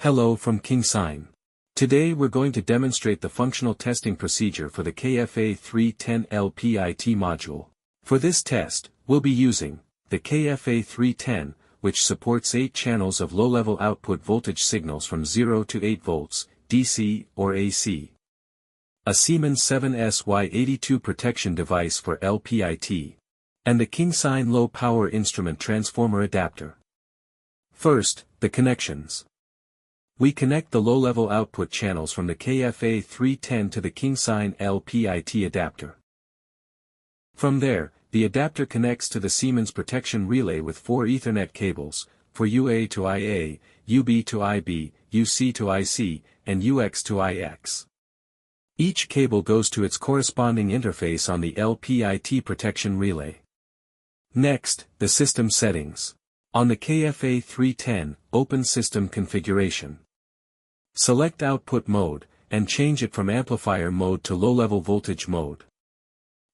Hello from KINGSINE. Today we're going to demonstrate the functional testing procedure for the KFA310 LPIT module. For this test, we'll be using the KFA310, which supports 8 channels of low-level output voltage signals from 0 to 8 volts, DC or AC. A Siemens 7SY82 protection device for LPIT. And the KINGSINE low-power instrument transformer adapter. First, the connections. We connect the low-level output channels from the KFA310 to the KINGSINE LPIT adapter. From there, the adapter connects to the Siemens protection relay with 4 Ethernet cables, for UA to IA, UB to IB, UC to IC, and UX to IX. Each cable goes to its corresponding interface on the LPIT protection relay. Next, the system settings. On the KFA310, open System Configuration. Select Output Mode, and change it from Amplifier Mode to Low-Level Voltage Mode.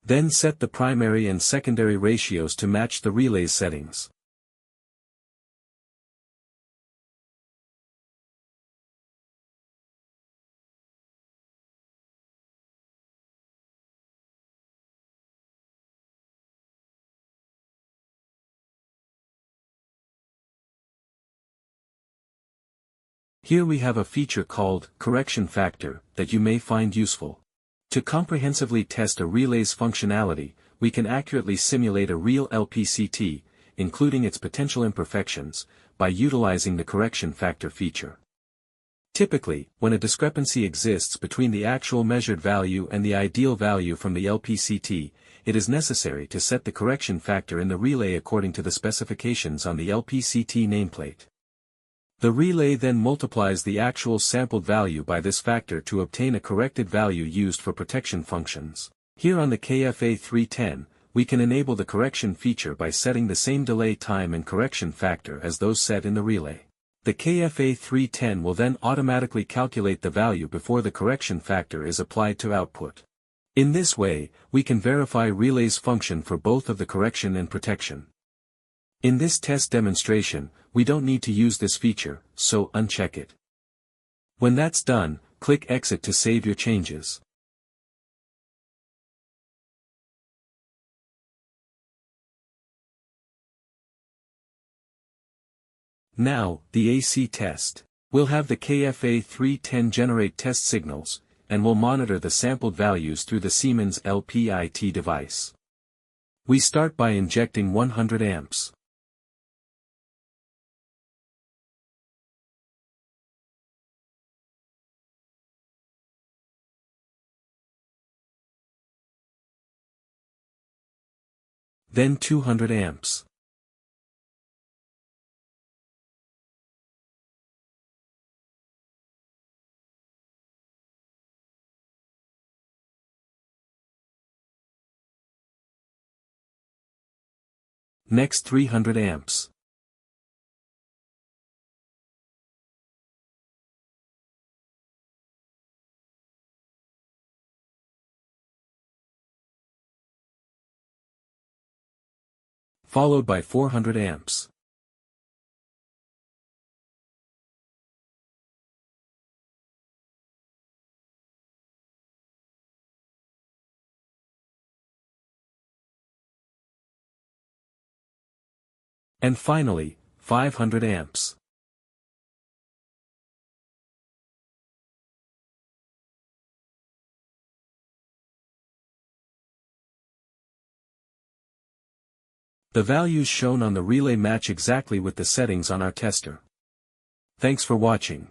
Then set the primary and secondary ratios to match the relay's settings. Here we have a feature called correction factor that you may find useful. To comprehensively test a relay's functionality, we can accurately simulate a real LPCT, including its potential imperfections, by utilizing the correction factor feature. Typically, when a discrepancy exists between the actual measured value and the ideal value from the LPCT, it is necessary to set the correction factor in the relay according to the specifications on the LPCT nameplate. The relay then multiplies the actual sampled value by this factor to obtain a corrected value used for protection functions. Here on the KFA310, we can enable the correction feature by setting the same delay time and correction factor as those set in the relay. The KFA310 will then automatically calculate the value before the correction factor is applied to output. In this way, we can verify relay's function for both of the correction and protection. In this test demonstration, we don't need to use this feature, so uncheck it. When that's done, click Exit to save your changes. Now, the AC test. We'll have the KFA310 generate test signals, and we'll monitor the sampled values through the Siemens LPIT device. We start by injecting 100 amps. Then 200 amps. Next 300 amps. Followed by 400 amps. And finally, 500 amps. The values shown on the relay match exactly with the settings on our tester. Thanks for watching.